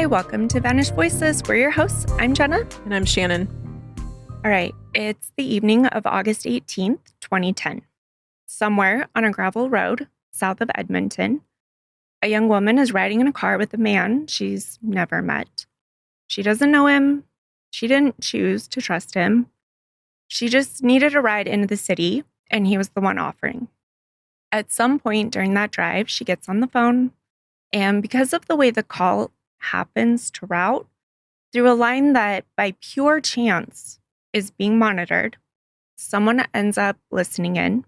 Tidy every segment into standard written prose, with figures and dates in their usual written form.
Hi, welcome to Vanished Voices. We're your hosts. I'm Jenna. And I'm Shannon. All right, it's the evening of August 18th, 2010. Somewhere on a gravel road south of Edmonton, a young woman is riding in a car with a man she's never met. She doesn't know him. She didn't choose to trust him. She just needed a ride into the city, and he was the one offering. At some point during that drive, she gets on the phone, and because of the way the call happens to route through a line that by pure chance is being monitored, someone ends up listening in.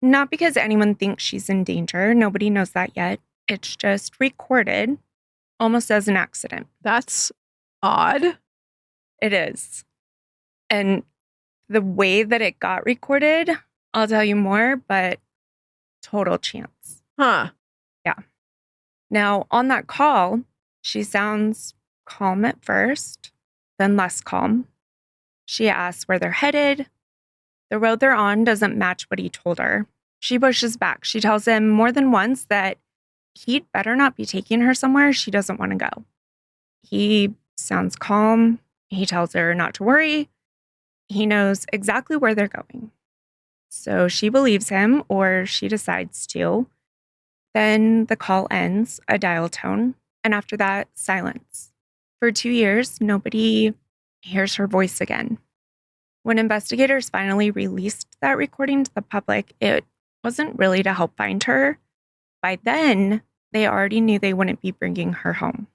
Not because anyone thinks she's in danger. Nobody knows that yet. It's just recorded almost as an accident. That's odd. It is. And the way that it got recorded, I'll tell you more, but total chance. Huh. Yeah. Now, on that call, she sounds calm at first, then less calm. She asks where they're headed. The road they're on doesn't match what he told her. She pushes back. She tells him more than once that he'd better not be taking her somewhere she doesn't want to go. He sounds calm. He tells her not to worry. He knows exactly where they're going. So she believes him, or she decides to. Then the call ends, a dial tone, and after that, silence. For 2 years, nobody hears her voice again. When investigators finally released that recording to the public, it wasn't really to help find her. By then, they already knew they wouldn't be bringing her home.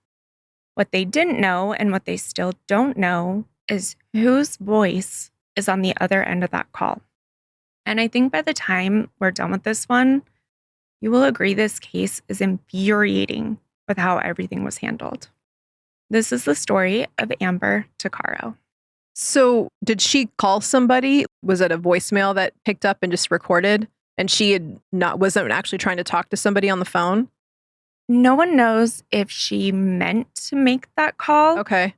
What they didn't know, and what they still don't know, is whose voice is on the other end of that call. And I think by the time we're done with this one, you will agree this case is infuriating with how everything was handled. This is the story of Amber Tuccaro. So did she call somebody? Was it a voicemail that picked up and just recorded? And she wasn't actually trying to talk to somebody on the phone? No one knows if she meant to make that call. Okay.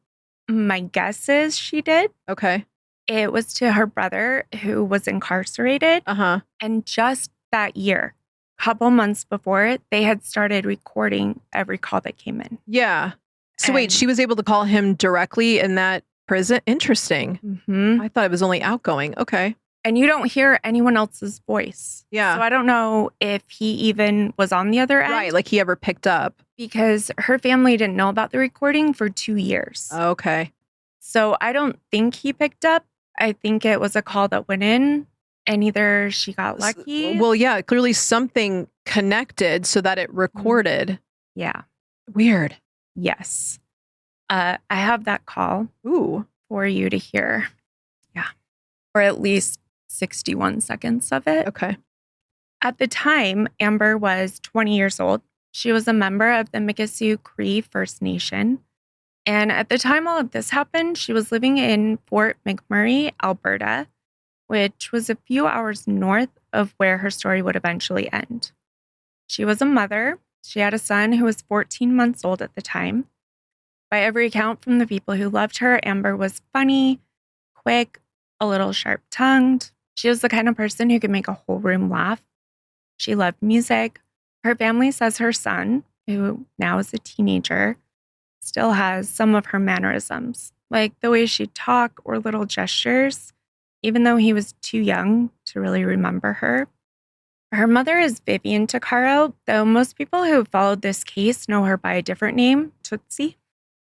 My guess is she did. Okay. It was to her brother who was incarcerated. Uh-huh. And just that year, a couple months before it, they had started recording every call that came in. Yeah. So wait, she was able to call him directly in that prison? Interesting. Mm-hmm. I thought it was only outgoing. Okay. And you don't hear anyone else's voice. Yeah. So I don't know if he even was on the other end. Right, like he ever picked up. Because her family didn't know about the recording for 2 years. Okay. So I don't think he picked up. I think it was a call that went in and either she got lucky. Well, yeah, clearly something connected so that it recorded. Yeah. Weird. Yes. I have that call for you to hear. Yeah. Or at least 61 seconds of it. Okay. At the time, Amber was 20 years old. She was a member of the Mikisew Cree First Nation. And at the time all of this happened, she was living in Fort McMurray, Alberta, which was a few hours north of where her story would eventually end. She was a mother. She had a son who was 14 months old at the time. By every account from the people who loved her, Amber was funny, quick, a little sharp-tongued. She was the kind of person who could make a whole room laugh. She loved music. Her family says her son, who now is a teenager, still has some of her mannerisms, like the way she'd talk or little gestures, even though he was too young to really remember her. Her mother is Vivian Tuccaro, though most people who have followed this case know her by a different name, Tootsie.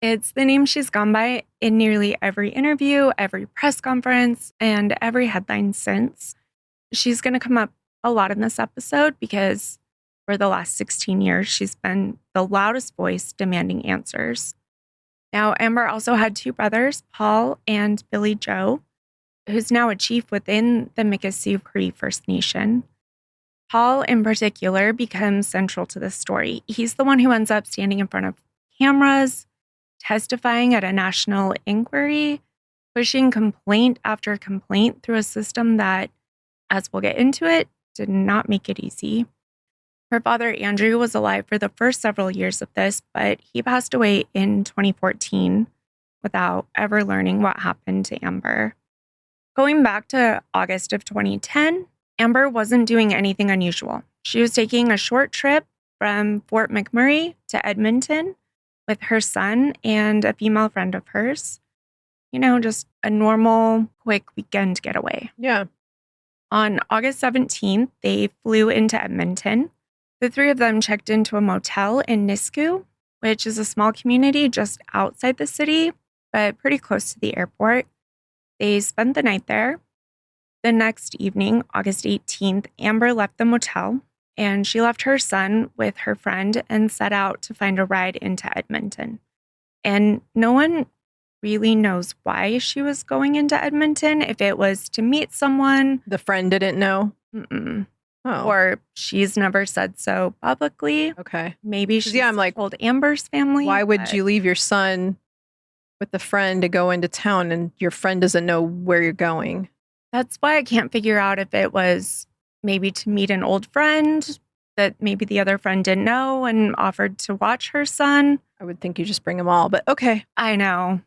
It's the name she's gone by in nearly every interview, every press conference, and every headline since. She's going to come up a lot in this episode because for the last 16 years, she's been the loudest voice demanding answers. Now, Amber also had 2 brothers, Paul and Billy Joe, who's now a chief within the Mikisew Cree First Nation. Paul, in particular, becomes central to this story. He's the one who ends up standing in front of cameras, testifying at a national inquiry, pushing complaint after complaint through a system that, as we'll get into it, did not make it easy. Her father, Andrew, was alive for the first several years of this, but he passed away in 2014 without ever learning what happened to Amber. Going back to August of 2010, Amber wasn't doing anything unusual. She was taking a short trip from Fort McMurray to Edmonton with her son and a female friend of hers. Just a normal, quick weekend getaway. Yeah. On August 17th, they flew into Edmonton. The three of them checked into a motel in Mikisew, which is a small community just outside the city, but pretty close to the airport. They spent the night there. The next evening, August 18th, Amber left the motel and she left her son with her friend and set out to find a ride into Edmonton. And no one really knows why she was going into Edmonton, if it was to meet someone. The friend didn't know? Mm-mm. Oh. Or she's never said so publicly. Okay. Maybe she's told Amber's family. Why would you leave your son with the friend to go into town and your friend doesn't know where you're going? That's why I can't figure out if it was maybe to meet an old friend that maybe the other friend didn't know and offered to watch her son. I would think you just bring them all, but okay. I know.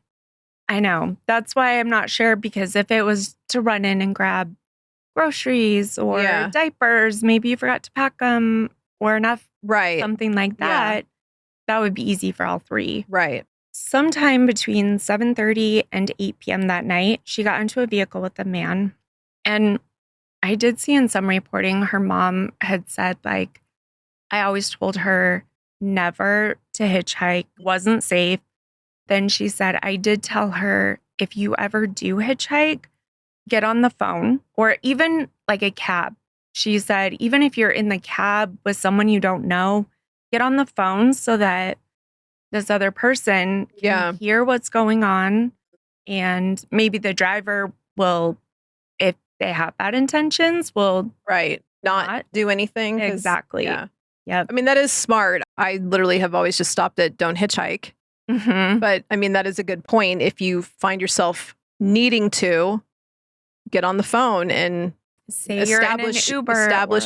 That's why I'm not sure, because if it was to run in and grab groceries or diapers, maybe you forgot to pack them or enough, something like that, that would be easy for all three. Right. Sometime between 7:30 and 8 p.m. that night, she got into a vehicle with a man. And I did see in some reporting, her mom had said, I always told her never to hitchhike, wasn't safe. Then she said, I did tell her, if you ever do hitchhike, get on the phone, or even like a cab. She said, even if you're in the cab with someone you don't know, get on the phone so that this other person can hear what's going on. And maybe the driver will, if they have bad intentions, will not do anything. Exactly. Yeah. Yep. I mean, that is smart. I literally have always just stopped at don't hitchhike. Mm-hmm. But I mean, that is a good point. If you find yourself needing to, get on the phone and establish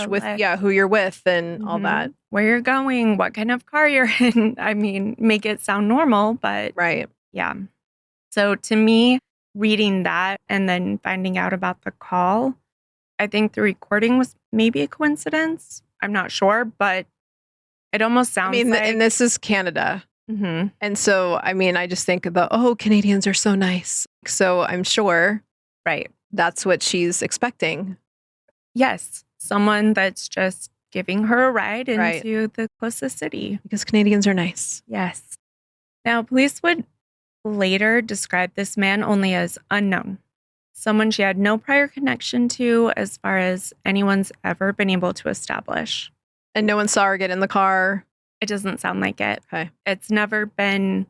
with who you're with and all that. Where you're going, what kind of car you're in. I mean, make it sound normal, but yeah. So to me, reading that and then finding out about the call, I think the recording was maybe a coincidence. I'm not sure, but it almost sounds like... and this is Canada. Mm-hmm. And so, I mean, I just think Canadians are so nice. So I'm sure that's what she's expecting. Yes. Someone that's just giving her a ride into the closest city. Because Canadians are nice. Yes. Now, police would later describe this man only as unknown. Someone she had no prior connection to as far as anyone's ever been able to establish. And no one saw her get in the car? It doesn't sound like it. Okay. It's never been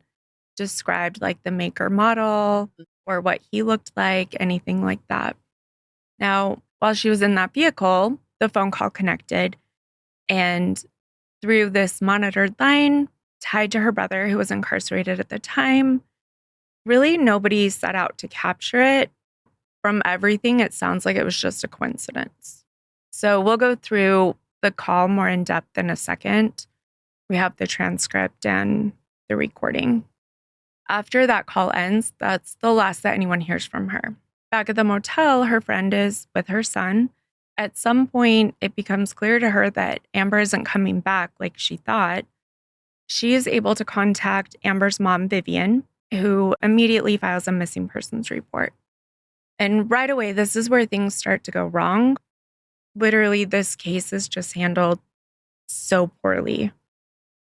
described like the maker model or what he looked like, anything like that. Now, while she was in that vehicle, the phone call connected. And through this monitored line tied to her brother, who was incarcerated at the time, really nobody set out to capture it. From everything, it sounds like it was just a coincidence. So we'll go through the call more in depth in a second. We have the transcript and the recording. After that call ends, that's the last that anyone hears from her. Back at the motel, her friend is with her son. At some point, it becomes clear to her that Amber isn't coming back like she thought. She is able to contact Amber's mom, Vivian, who immediately files a missing persons report. And right away, this is where things start to go wrong. Literally, this case is just handled so poorly.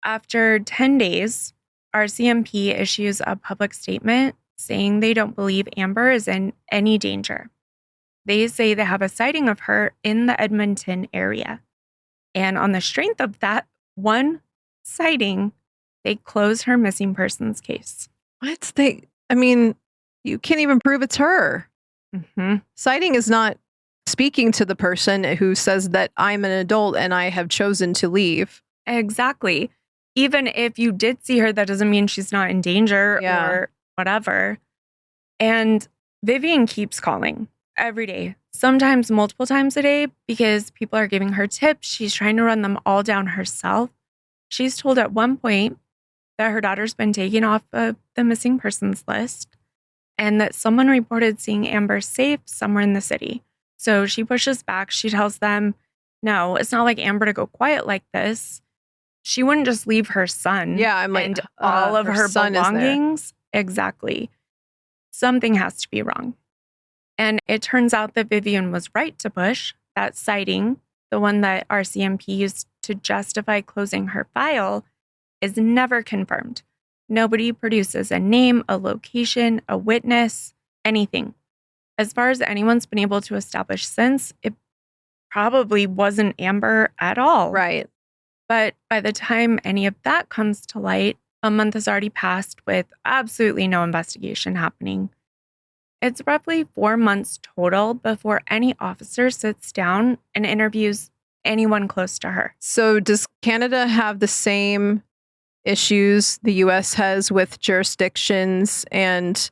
After 10 days, RCMP issues a public statement saying they don't believe Amber is in any danger. They say they have a sighting of her in the Edmonton area. And on the strength of that one sighting, they close her missing persons case. What? You can't even prove it's her. Mm-hmm. Sighting is not speaking to the person who says that I'm an adult and I have chosen to leave. Exactly. Even if you did see her, that doesn't mean she's not in danger or whatever. And Vivian keeps calling every day, sometimes multiple times a day, because people are giving her tips. She's trying to run them all down herself. She's told at one point that her daughter's been taken off of the missing persons list and that someone reported seeing Amber safe somewhere in the city. So she pushes back. She tells them, no, it's not like Amber to go quiet like this. she wouldn't just leave her son. Yeah, I'm like, and all of her son belongings. Exactly. Something has to be wrong. And it turns out that Vivian was right to push. That sighting, the one that RCMP used to justify closing her file, is never confirmed. Nobody produces a name, a location, a witness, anything. As far as anyone's been able to establish since, it probably wasn't Amber at all. Right. But by the time any of that comes to light, a month has already passed with absolutely no investigation happening. It's roughly 4 months total before any officer sits down and interviews anyone close to her. So does Canada have the same issues the US has with jurisdictions and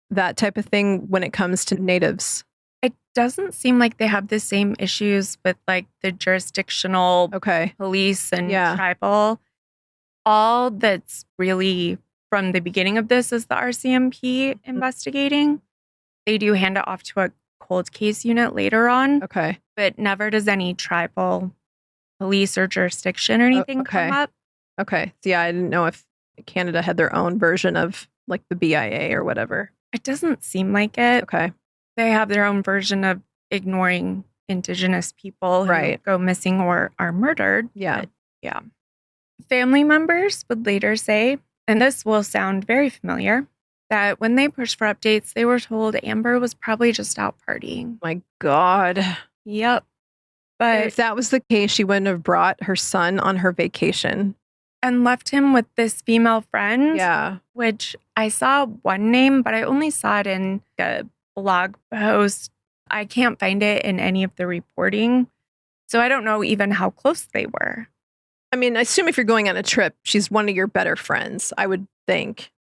that type of thing when it comes to natives? It doesn't seem like they have the same issues with like the jurisdictional police and tribal. All that's really from the beginning of this is the RCMP investigating. They do hand it off to a cold case unit later on. Okay. But never does any tribal police or jurisdiction or anything come up. Okay. So yeah, I didn't know if Canada had their own version of like the BIA or whatever. It doesn't seem like it. Okay. They have their own version of ignoring Indigenous people who go missing or are murdered. Yeah. But, yeah. Family members would later say, and this will sound very familiar, that when they pushed for updates, they were told Amber was probably just out partying. My God. Yep. But if that was the case, she wouldn't have brought her son on her vacation. And left him with this female friend. Yeah. Which I saw one name, but I only saw it in a blog post. I can't find it in any of the reporting. So I don't know even how close they were. I mean, I assume if you're going on a trip, she's one of your better friends, I would think.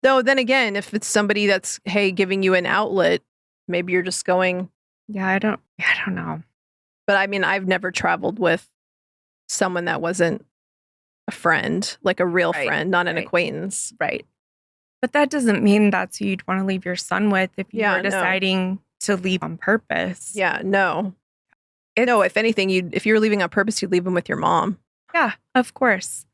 Though then again, if it's somebody that's, hey, giving you an outlet, maybe you're just going. Yeah, I don't know. But I mean, I've never traveled with someone that wasn't a friend, like a real friend, not an acquaintance. Right. But that doesn't mean that's who you'd want to leave your son with if you were deciding to leave on purpose. Yeah, no. No, if anything, if you're leaving on purpose, you'd leave him with your mom. Yeah, of course.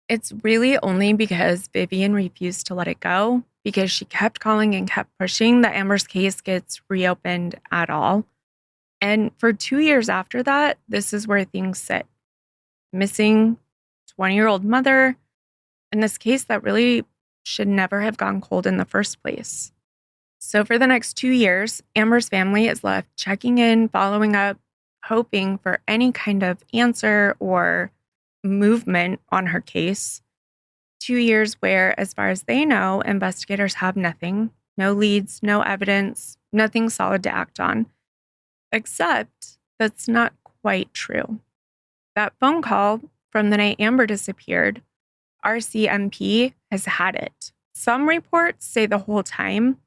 It's really only because Vivian refused to let it go, because she kept calling and kept pushing, that Amber's case gets reopened at all. And for 2 years after that, this is where things sit. Missing 20-year-old mother, in this case that really should never have gone cold in the first place. So for the next 2 years, Amber's family is left checking in, following up, hoping for any kind of answer or movement on her case. 2 years where, as far as they know, investigators have nothing, no leads, no evidence, nothing solid to act on. Except that's not quite true. That phone call from the night Amber disappeared, RCMP has had it. Some reports say the whole time,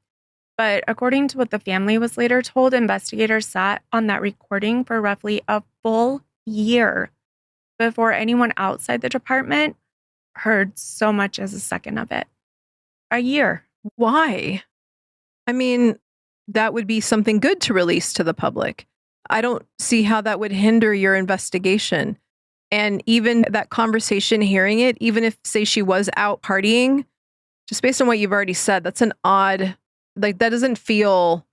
but according to what the family was later told, investigators sat on that recording for roughly a full year before anyone outside the department heard so much as a second of it. A year. Why? I mean, that would be something good to release to the public. I don't see how that would hinder your investigation. And even that conversation, hearing it, even if, say, she was out partying, just based on what you've already said, that's an odd, like, that doesn't feel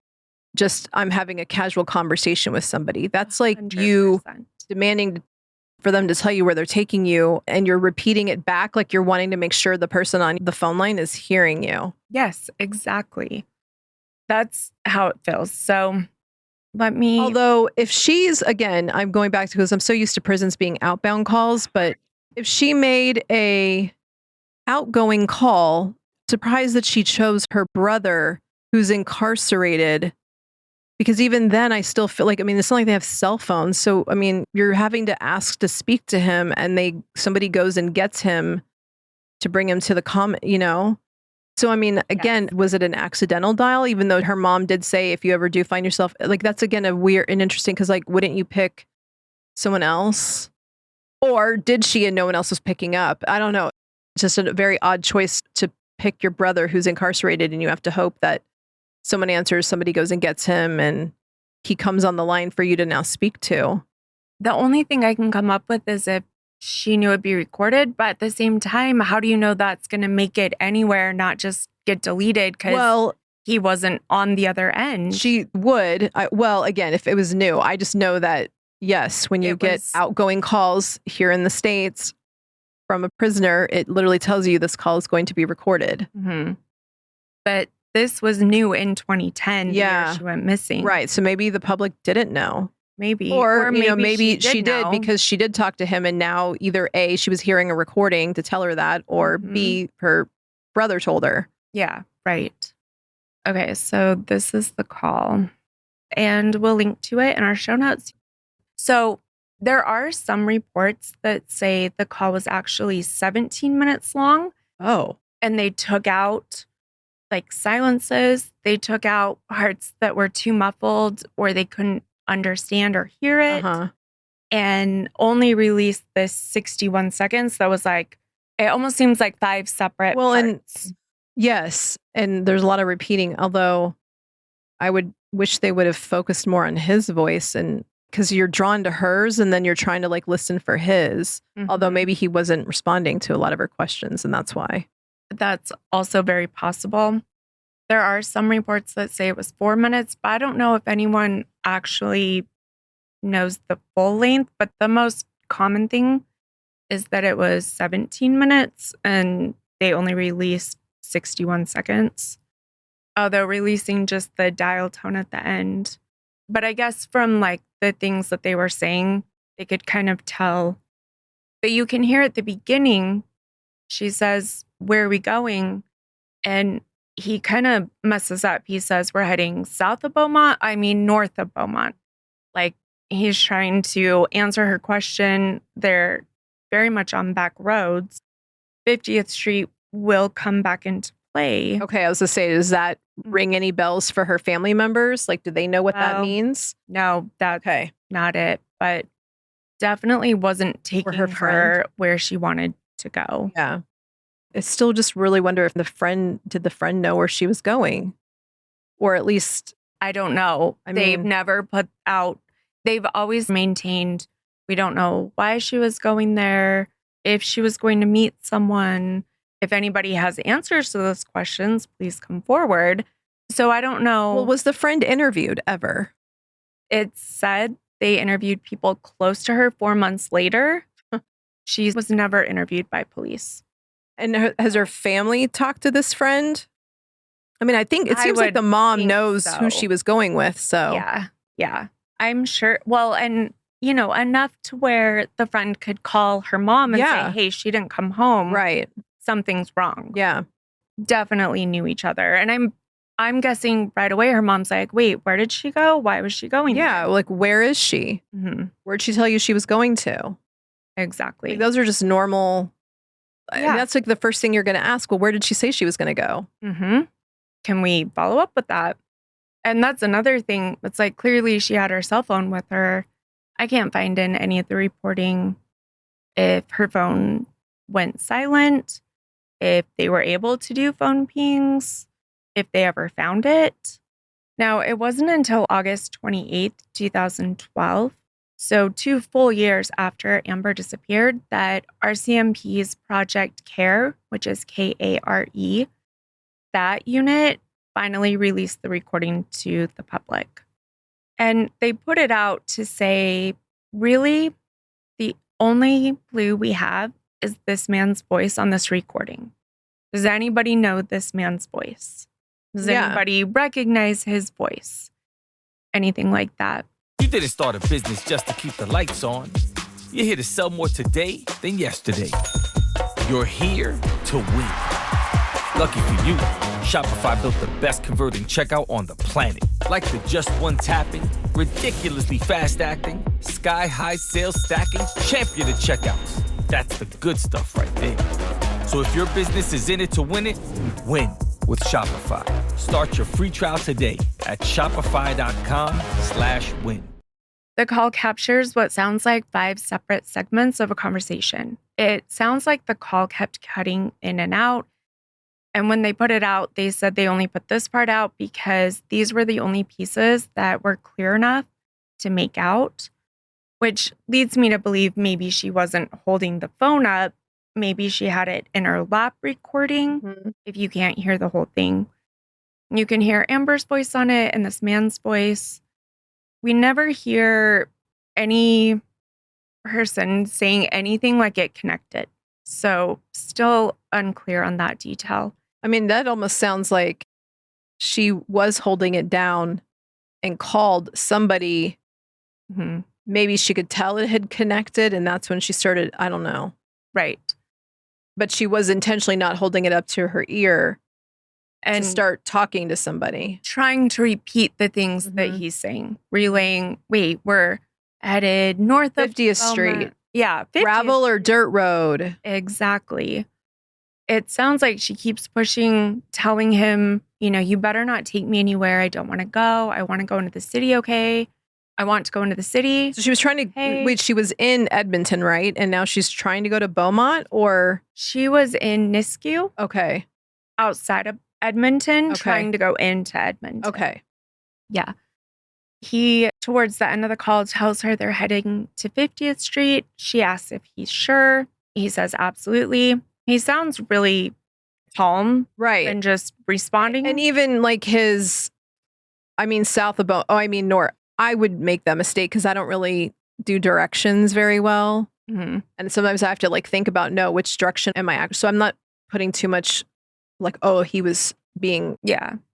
just I'm having a casual conversation with somebody. That's like 100%. You demanding for them to tell you where they're taking you, and you're repeating it back like you're wanting to make sure the person on the phone line is hearing you. Yes, exactly. That's how it feels. So although if she's, again, I'm going back to, because I'm so used to prisons being outbound calls, but if she made a outgoing call, surprised that she chose her brother who's incarcerated, because even then I still feel like, I mean, it's not like they have cell phones. So, I mean, you're having to ask to speak to him, and somebody goes and gets him to bring him to the you know? So, I mean, again, was it an accidental dial? Even though her mom did say, if you ever do find yourself, like, that's again a weird and interesting, because like, wouldn't you pick someone else? Or did she and no one else was picking up? I don't know. It's just a very odd choice to pick your brother who's incarcerated, and you have to hope that someone answers, somebody goes and gets him, and he comes on the line for you to now speak to. The only thing I can come up with is if she knew it'd be recorded. But at the same time, how do you know that's going to make it anywhere, not just get deleted? Because he wasn't on the other end. She would. Again, if it was new, I just know that, yes, when you get outgoing calls here in the States from a prisoner, it literally tells you this call is going to be recorded. Mm-hmm. But this was new in 2010. Yeah. The year she went missing. Right. So maybe the public didn't know. Maybe. Or maybe she did because she did talk to him, and now either A, she was hearing a recording to tell her that, or B, her brother told her. Yeah, right. Okay, so this is the call, and we'll link to it in our show notes. So there are some reports that say the call was actually 17 minutes long. Oh. And they took out like silences. They took out parts that were too muffled or they couldn't understand or hear it. And only released this 61 seconds. That was like, it almost seems like 5 separate parts. Yes. And there's a lot of repeating, although I would wish they would have focused more on his voice, and because you're drawn to hers and then you're trying to like listen for his, although maybe he wasn't responding to a lot of her questions, and that's why. That's also very possible. There are some reports that say it was 4 minutes, but I don't know if anyone actually knows the full length, but the most common thing is that it was 17 minutes and they only released 61 seconds, although releasing just the dial tone at the end. But I guess from like the things that they were saying, they could kind of tell. But you can hear at the beginning, she says, "Where are we going?" And he kind of messes up. He says, "We're heading north of Beaumont." Like he's trying to answer her question. They're very much on back roads. 50th Street will come back into play. Okay, I was going to say, does that ring any bells for her family members? Like, do they know what that means? No, that's not it. But definitely wasn't taking her where she wanted to go. Yeah. I still just really wonder if did the friend know where she was going? Or at least, I don't know. They've never put out, they've always maintained, we don't know why she was going there, if she was going to meet someone. If anybody has answers to those questions, please come forward. So I don't know. Well, was the friend interviewed ever? It said they interviewed people close to her 4 months later. She was never interviewed by police. And has her family talked to this friend? I mean, I think it seems like the mom knows who she was going with. So yeah, I'm sure. Well, and enough to where the friend could call her mom and say, "Hey, she didn't come home. Right. Something's wrong." Yeah. Definitely knew each other. And I'm guessing right away her mom's like, "Wait, where did she go? Why was she going there?" Yeah, like where is she? Where'd she tell you she was going to? Exactly. Like, those are just normal. Yeah. That's like the first thing you're going to ask. Well, where did she say she was going to go? Can we follow up with that? And that's another thing. It's like clearly she had her cell phone with her. I can't find in any of the reporting if her phone went silent, if they were able to do phone pings, if they ever found it. Now, it wasn't until August 28th, 2012, so 2 full years after Amber disappeared, that RCMP's Project CARE, which is KARE, that unit finally released the recording to the public. And they put it out to say, really, the only clue we have is this man's voice on this recording. Does anybody know this man's voice? Does anybody recognize his voice? Anything like that. You didn't start a business just to keep the lights on. You're here to sell more today than yesterday. You're here to win. Lucky for you, Shopify built the best converting checkout on the planet. Like the just one tapping, ridiculously fast acting, sky-high sales stacking, champion of checkouts. That's the good stuff right there. So if your business is in it to win it, win with Shopify. Start your free trial today at shopify.com/win. The call captures what sounds like 5 separate segments of a conversation. It sounds like the call kept cutting in and out. And when they put it out, they said they only put this part out because these were the only pieces that were clear enough to make out. which leads me to believe maybe she wasn't holding the phone up. Maybe she had it in her lap recording. Mhm. If you can't hear the whole thing, you can hear Amber's voice on it and this man's voice. We never hear any person saying anything like it connected. So still unclear on that detail. I mean, that almost sounds like she was holding it down and called somebody. Mhm. Maybe she could tell it had connected, and that's when she started, I don't know. Right. But she was intentionally not holding it up to her ear And to start talking to somebody. trying to repeat the things that Mhm. he's saying, relaying, wait, we're headed north of 50th Street. Yeah, 50th Gravel or dirt road. Exactly. It sounds like she keeps pushing, telling him, you better not take me anywhere. I don't want to go. I want to go into the city, okay? I want to go into the city. So she was trying to, wait, she was in Edmonton, right? And now she's trying to go to Beaumont, or? She was in Nisku. Okay. Outside of Edmonton, Okay. trying to go into Edmonton. Okay. Yeah. He, towards the end of the call, tells her they're heading to 50th Street. She asks if he's sure. He says absolutely. He sounds really calm. Right. And just responding. And even like south of north. I would make that mistake because I don't really do directions very well. Mm-hmm. And sometimes I have to like think about, which direction am I actually? So I'm not putting too much like, he was being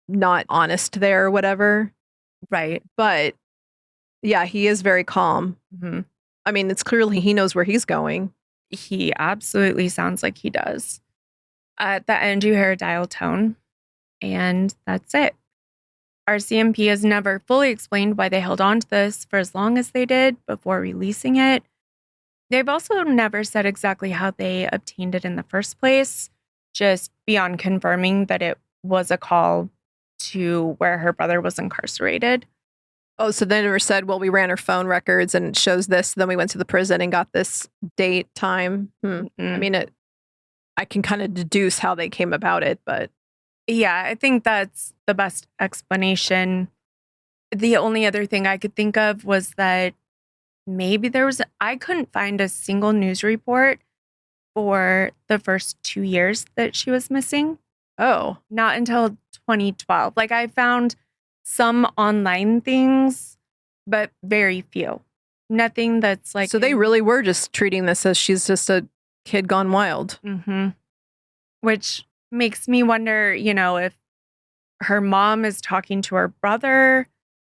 not honest there or whatever. Right. But yeah, he is very calm. Mm-hmm. I mean, it's clearly he knows where he's going. He absolutely sounds like he does. At the end, you hear a dial tone, and that's it. RCMP has never fully explained why they held on to this for as long as they did before releasing it. They've also never said exactly how they obtained it in the first place, just beyond confirming that it was a call to where her brother was incarcerated. Oh, so they never said, well, we ran her phone records and it shows this. Then we went to the prison and got this date, time. I mean, I can kind of deduce how they came about it, but. Yeah, I think that's the best explanation. The only other thing I could think of was that maybe I couldn't find a single news report for the first 2 years that she was missing. Oh. Not until 2012. Like I found some online things, but very few. Nothing that's like. So they really were just treating this as she's just a kid gone wild. Mm-hmm. Which makes me wonder, if her mom is talking to her brother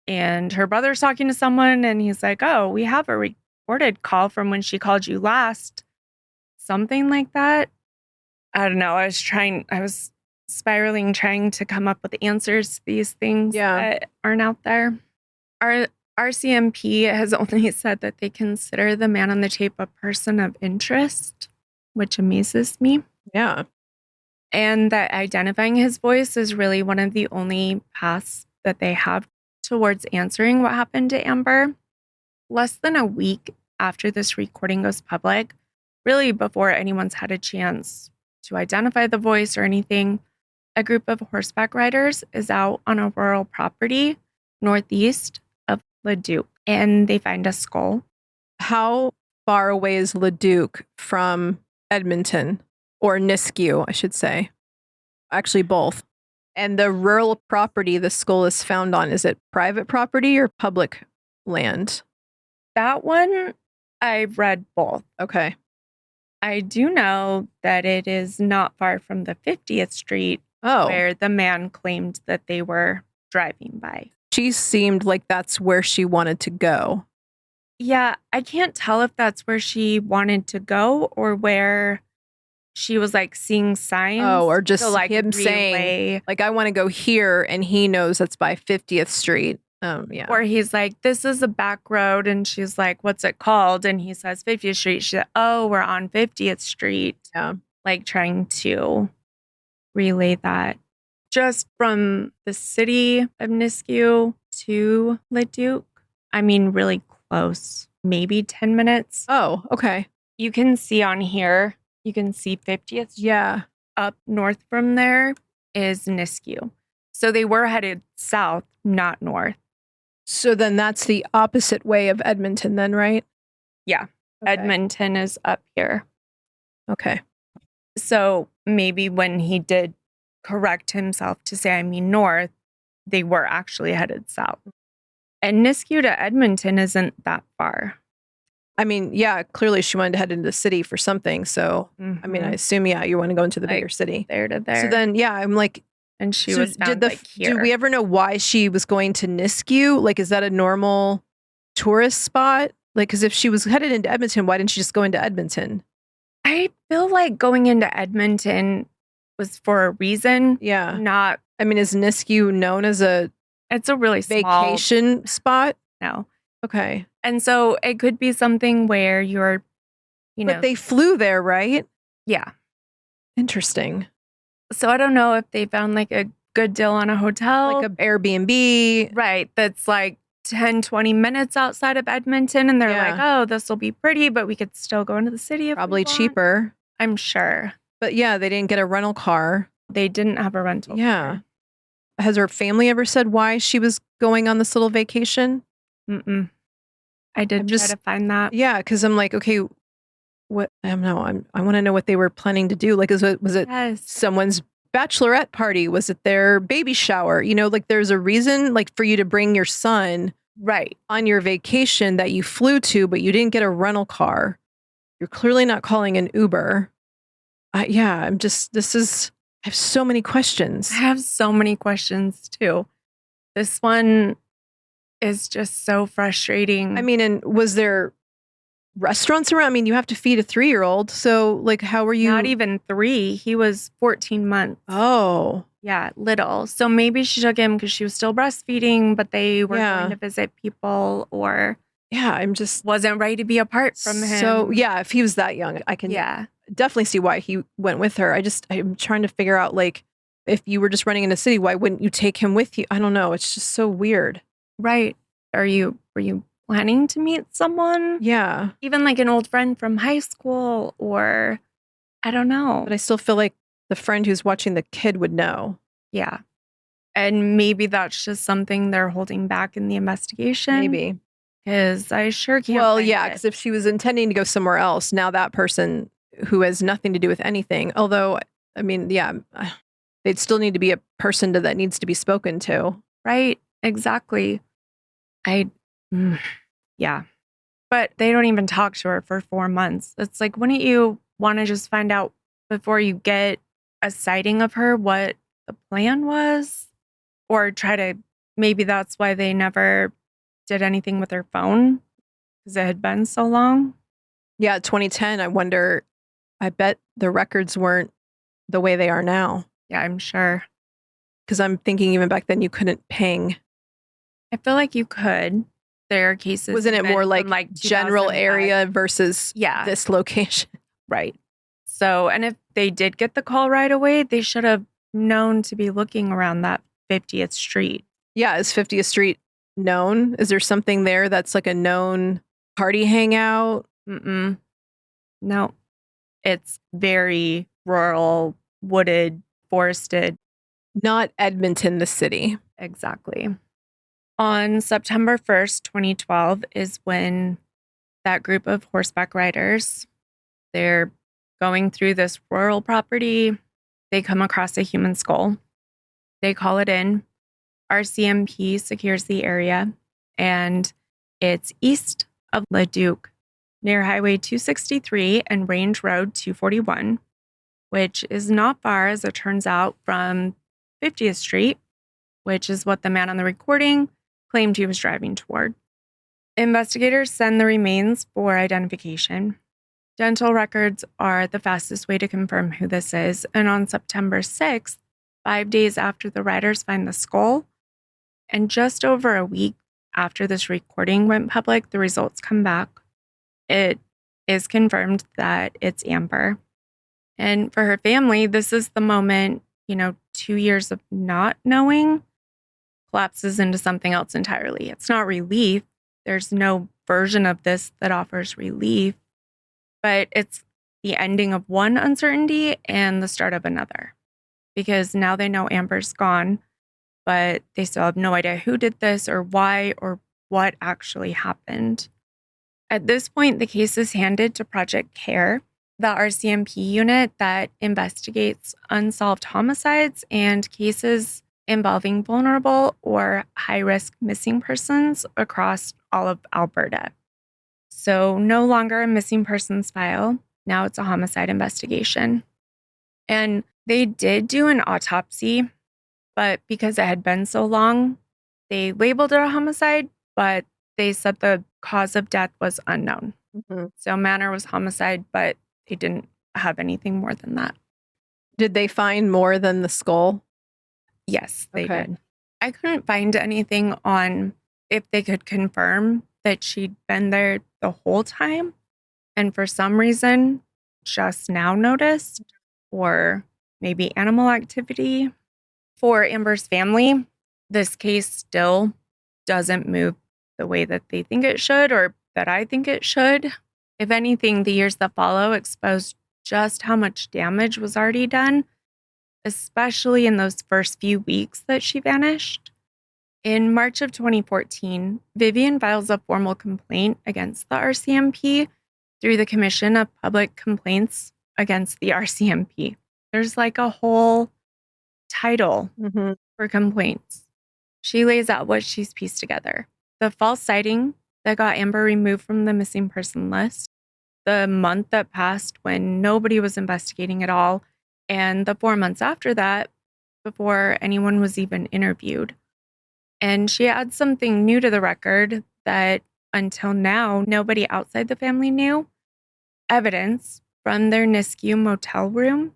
and her brother's talking to someone and he's like, oh, we have a recorded call from when she called you last. Something like that. I don't know. I was spiraling, trying to come up with answers to these things that aren't out there. Our RCMP has only said that they consider the man on the tape a person of interest, which amazes me. Yeah. And that identifying his voice is really one of the only paths that they have towards answering what happened to Amber. Less than a week after this recording goes public, really before anyone's had a chance to identify the voice or anything, a group of horseback riders is out on a rural property northeast of Leduc, and they find a skull. How far away is Leduc from Edmonton? Or Nisku, I should say. Actually, both. And the rural property the skull is found on, is it private property or public land? That one, I've read both. Okay. I do know that it is not far from the 50th Street where the man claimed that they were driving by. She seemed like that's where she wanted to go. Yeah, I can't tell if that's where she wanted to go or where she was like seeing signs. Oh, or just like him saying, like, I want to go here, and he knows that's by 50th Street. Yeah. Or he's like, this is a back road, and she's like, what's it called? And he says 50th Street. She's like, oh, we're on 50th Street. Yeah. Like trying to relay that. Just from the city of Nisku to Leduc, I mean, really close, maybe 10 minutes. Oh, okay. You can see on here, you can see 50th. Yeah. Up north from there is Nisku. So they were headed south, not north. So then that's the opposite way of Edmonton then, right? Yeah. Okay. Edmonton is up here. Okay. So maybe when he did correct himself to say, I mean, north, they were actually headed south. And Nisku to Edmonton isn't that far. I mean, yeah, clearly she wanted to head into the city for something. So, I mean, I assume, yeah, you want to go into the bigger city. There to there. So then, yeah, I'm like, and she was found here. Do we ever know why she was going to Nisku? Like, is that a normal tourist spot? Like, because if she was headed into Edmonton, why didn't she just go into Edmonton? I feel like going into Edmonton was for a reason. Yeah. Not. I mean, is Nisku known as it's a really vacation spot? No. Okay. And so it could be something where you're, But they flew there, right? Yeah. Interesting. So I don't know if they found like a good deal on a hotel. Like an Airbnb. Right. That's like 10, 20 minutes outside of Edmonton. And they're like, oh, this will be pretty, but we could still go into the city. Probably cheaper. I'm sure. But yeah, they didn't get a rental car. They didn't have a rental car. Has her family ever said why she was going on this little vacation? Mm-mm. I did try to find that. Yeah, because I'm like, okay, what? I don't know. I want to know what they were planning to do. Like, was it someone's bachelorette party? Was it their baby shower? You know, like there's a reason, like for you to bring your son on your vacation that you flew to, but you didn't get a rental car. You're clearly not calling an Uber. I have so many questions. I have so many questions too. This one is just so frustrating. I mean, and was there restaurants around? I mean, you have to feed a 3-year-old. So like, how are you? Not even 3. He was 14 months. Oh. Yeah, little. So maybe she took him because she was still breastfeeding, but they were going to visit people or... Yeah, I'm just... wasn't ready to be apart from him. So yeah, if he was that young, I can definitely see why he went with her. I'm trying to figure out, like, if you were just running in the city, why wouldn't you take him with you? I don't know. It's just so weird. Right. Were you planning to meet someone? Yeah. Even like an old friend from high school or I don't know. But I still feel like the friend who's watching the kid would know. Yeah. And maybe that's just something they're holding back in the investigation. Maybe. Because I sure can't. Well, yeah, because if she was intending to go somewhere else, now that person who has nothing to do with anything, although, I mean, yeah, they'd still need to be a person that needs to be spoken to. Right. Exactly. Yeah. But they don't even talk to her for 4 months. It's like, wouldn't you want to just find out before you get a sighting of her what the plan was? Or try to, maybe that's why they never did anything with her phone because it had been so long. Yeah, 2010, I wonder, I bet the records weren't the way they are now. Yeah, I'm sure. Because I'm thinking even back then you couldn't ping. I feel like you could. There are cases. Wasn't it more like general area versus this location? Right. So, and if they did get the call right away, they should have known to be looking around that 50th Street. Yeah, is 50th Street known? Is there something there that's like a known party hangout? No. It's very rural, wooded, forested. Not Edmonton, the city. Exactly. On September 1st, 2012 is when that group of horseback riders, they're going through this rural property. They come across a human skull. They call it in. RCMP secures the area, and it's east of Leduc, near Highway 263 and Range Road 241, which is not far, as it turns out, from 50th Street, which is what the man on the recording claimed he was driving toward. Investigators send the remains for identification. Dental records are the fastest way to confirm who this is, and on September 6th, 5 days after the riders find the skull, and just over a week after this recording went public, the results come back. It is confirmed that it's Amber. And for her family, this is the moment, 2 years of not knowing collapses into something else entirely. It's not relief. There's no version of this that offers relief, but it's the ending of one uncertainty and the start of another. Because now they know Amber's gone, but they still have no idea who did this or why or what actually happened. At this point, the case is handed to Project CARE, the RCMP unit that investigates unsolved homicides and cases involving vulnerable or high-risk missing persons across all of Alberta. So no longer a missing persons file. Now it's a homicide investigation. And they did do an autopsy, but because it had been so long, they labeled it a homicide, but they said the cause of death was unknown. Mm-hmm. So manner was homicide, but they didn't have anything more than that. Did they find more than the skull? Yes, they did. I couldn't find anything on if they could confirm that she'd been there the whole time and for some reason just now noticed, or maybe animal activity. For Amber's family, this case still doesn't move the way that they think it should or that I think it should. If anything, the years that follow exposed just how much damage was already done, especially in those first few weeks that she vanished. In March of 2014, Vivian files a formal complaint against the RCMP through the Commission of Public Complaints against the RCMP. There's like a whole title for complaints. She lays out what she's pieced together. The false sighting that got Amber removed from the missing person list, the month that passed when nobody was investigating at all, and the 4 months after that before anyone was even interviewed. And she adds something new to the record that until now, nobody outside the family knew. Evidence from their Nisku motel room,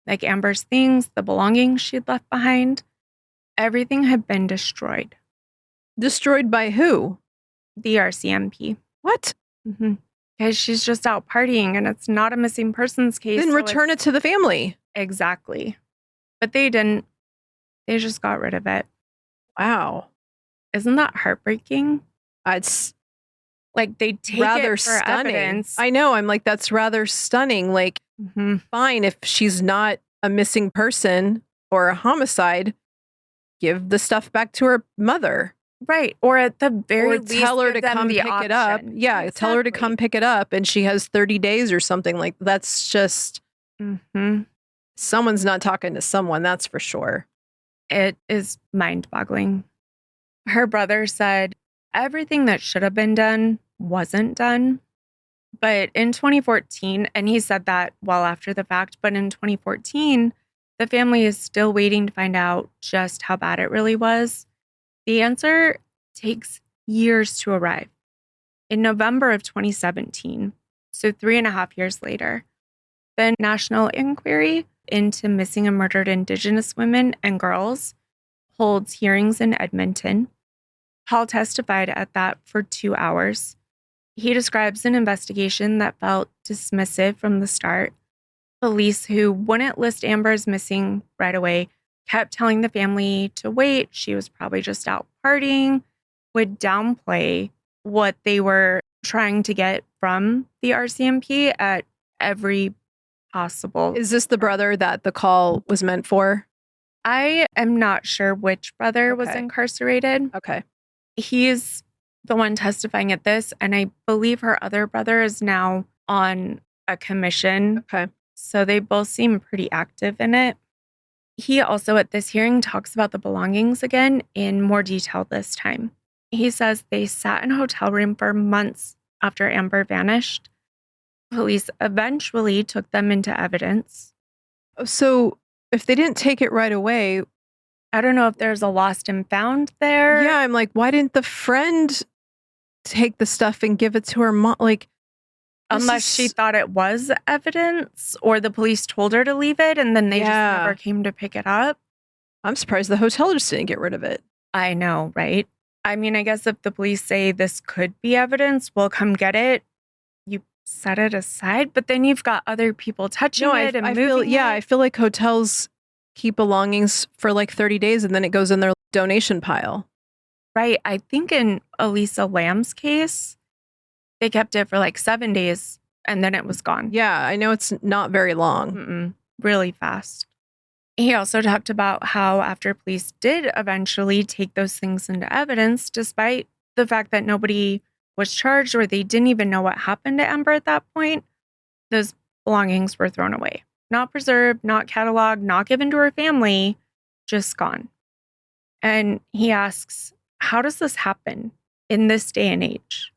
like Amber's things, the belongings she'd left behind, everything had been destroyed. Destroyed by who? The RCMP. What? Because she's just out partying and it's not a missing persons case. Then return it to the family. Exactly. But they didn't. They just got rid of it. Wow. Isn't that heartbreaking? It's like they take rather it for stunning. Evidence. I know. I'm like, that's rather stunning. Like, fine, if she's not a missing person or a homicide, give the stuff back to her mother. Right. Or at the very least, tell her to come pick option. it up. Yeah. Exactly. Tell her to come pick it up. And she has 30 days or something. Like, that's just, someone's not talking to someone. That's for sure. It is mind-boggling. Her brother said everything that should have been done wasn't done. But in 2014, and he said that well after the fact, but in 2014, the family is still waiting to find out just how bad it really was. The answer takes years to arrive. In November of 2017, so 3.5 years later, the National Inquiry into Missing and Murdered Indigenous Women and Girls holds hearings in Edmonton. Hall testified at that for 2 hours. He describes an investigation that felt dismissive from the start. Police who wouldn't list Amber as missing right away kept telling the family to wait. She was probably just out partying, would downplay what they were trying to get from the RCMP at every possible. Is this the brother that the call was meant for? I am not sure which brother was incarcerated. Okay. He's the one testifying at this, and I believe her other brother is now on a commission. Okay. So they both seem pretty active in it. He also at this hearing talks about the belongings again in more detail this time. He says they sat in a hotel room for months after Amber vanished. Police eventually took them into evidence. So if they didn't take it right away, I don't know if there's a lost and found there. Yeah, I'm like, why didn't the friend take the stuff and give it to her mom? Like, unless she thought it was evidence or the police told her to leave it and then they just never came to pick it up. I'm surprised the hotel just didn't get rid of it. I know, right? I mean, I guess if the police say this could be evidence, we'll come get it. You set it aside, but then you've got other people touching it and moving it. I feel like hotels keep belongings for like 30 days and then it goes in their donation pile. Right. I think in Elisa Lamb's case, they kept it for like 7 days and then it was gone. Yeah, I know it's not very long. Really fast. He also talked about how after police did eventually take those things into evidence, despite the fact that nobody was charged or they didn't even know what happened to Amber at that point, those belongings were thrown away. Not preserved, not cataloged, not given to her family, just gone. And he asks, how does this happen in this day and age?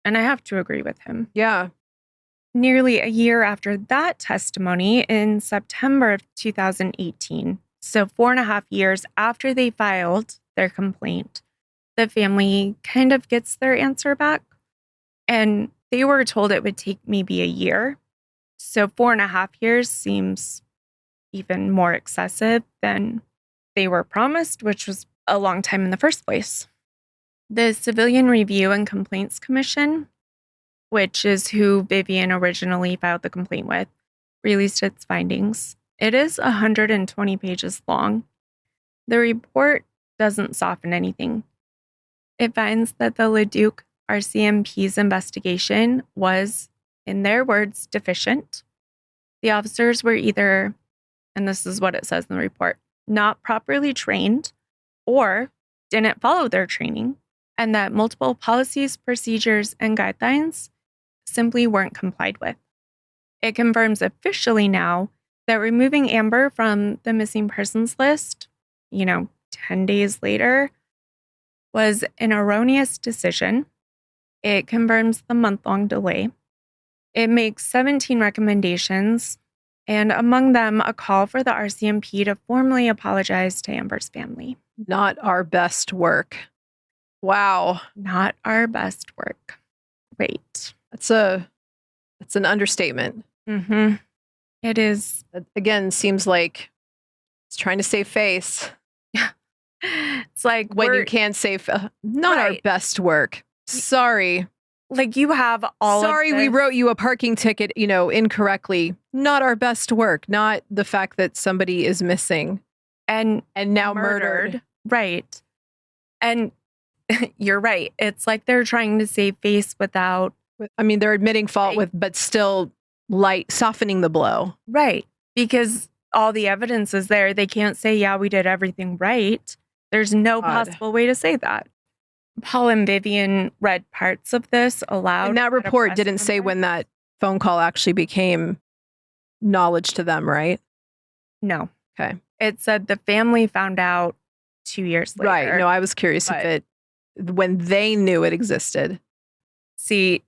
And I have to agree with him. Yeah. Nearly a year after that testimony, in September of 2018, so 4.5 years after they filed their complaint, the family kind of gets their answer back. And they were told it would take maybe a year. So 4.5 years seems even more excessive than they were promised, which was a long time in the first place. The Civilian Review and Complaints Commission, which is who Vivian originally filed the complaint with, released its findings. It is 120 pages long. The report doesn't soften anything. It finds that the Leduc RCMP's investigation was, in their words, deficient. The officers were either, and this is what it says in the report, not properly trained or didn't follow their training, and that multiple policies, procedures, and guidelines simply weren't complied with. It confirms officially now that removing Amber from the missing persons list, 10 days later, was an erroneous decision. It confirms the month-long delay. It makes 17 recommendations, and among them, a call for the RCMP to formally apologize to Amber's family. Not our best work. Wow. Not our best work. Wait. That's an understatement. Mm-hmm. It is. It, again, seems like it's trying to save face. It's like when you can't save, not our best work. Sorry. Like you have all Sorry, of we this. wrote you a parking ticket, incorrectly. Not our best work. Not the fact that somebody is missing and now murdered. Right. And you're right. It's like they're trying to save face without. I mean, they're admitting fault but still softening the blow. Right. Because all the evidence is there. They can't say, yeah, we did everything right. There's no possible way to say that. Paul and Vivian read parts of this aloud. And that report didn't say when that phone call actually became knowledge to them, right? No. Okay. It said the family found out 2 years later. Right. No, I was curious when they knew it existed. See,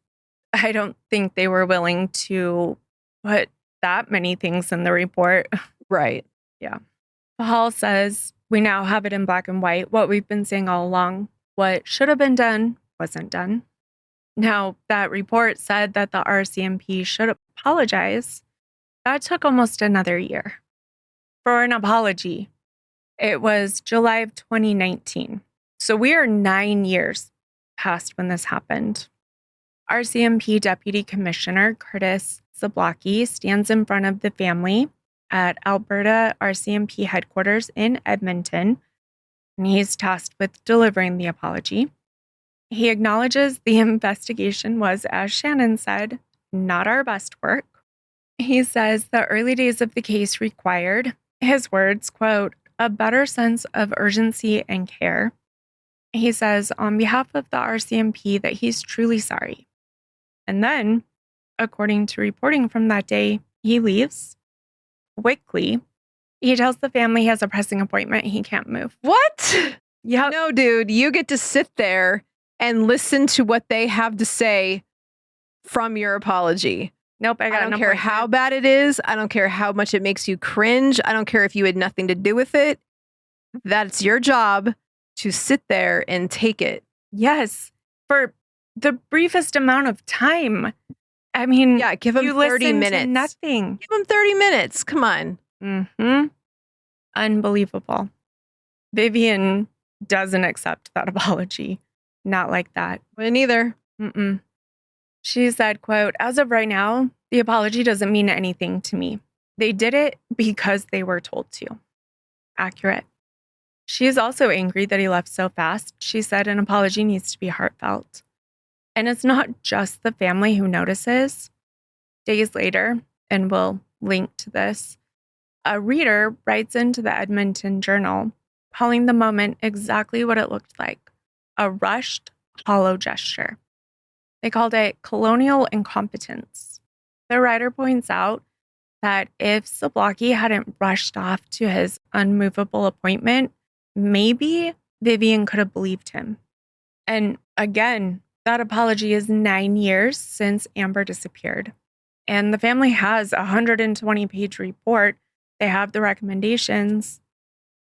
I don't think they were willing to put that many things in the report. Right. Yeah. Paul says, we now have it in black and white, what we've been saying all along. What should have been done wasn't done. Now, that report said that the RCMP should apologize. That took almost another year for an apology. It was July of 2019. So we are 9 years past when this happened. RCMP Deputy Commissioner Curtis Zablocki stands in front of the family at Alberta RCMP headquarters in Edmonton, and he's tasked with delivering the apology. He acknowledges the investigation was, as Shannon said, not our best work. He says the early days of the case required, his words, quote, a better sense of urgency and care. He says on behalf of the RCMP that he's truly sorry. And then, according to reporting from that day, he leaves quickly. He tells the family he has a pressing appointment. He can't move. What? Yeah. No, dude, you get to sit there and listen to what they have to say from your apology. Nope, I don't care how bad it is. I don't care how much it makes you cringe. I don't care if you had nothing to do with it. That's your job to sit there and take it. Yes, for the briefest amount of time. I mean, yeah, give them 30 minutes. Nothing. Give them 30 minutes. Come on. Mm-hmm. Unbelievable. Vivian doesn't accept that apology. Not like that. Wouldn't either. Mm-mm. She said, quote, as of right now, the apology doesn't mean anything to me. They did it because they were told to. Accurate. She is also angry that he left so fast. She said an apology needs to be heartfelt. And it's not just the family who notices. Days later, and we'll link to this, a reader writes into the Edmonton Journal, calling the moment exactly what it looked like, a rushed, hollow gesture. They called it colonial incompetence. The writer points out that if Zablocki hadn't rushed off to his unmovable appointment, maybe Vivian could have believed him. And again, that apology is 9 years since Amber disappeared. And the family has a 120-page report. They have the recommendations.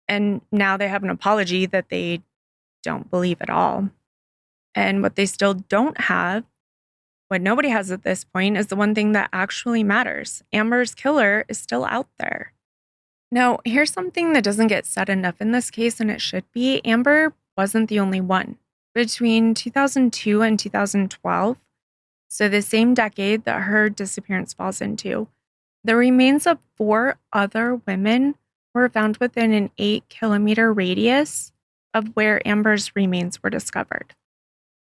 And now they have an apology that they don't believe at all. And what they still don't have, what nobody has at this point, is the one thing that actually matters. Amber's killer is still out there. Now, here's something that doesn't get said enough in this case, and it should be. Amber wasn't the only one. Between 2002 and 2012, so the same decade that her disappearance falls into, the remains of 4 other women were found within an 8-kilometer radius of where Amber's remains were discovered.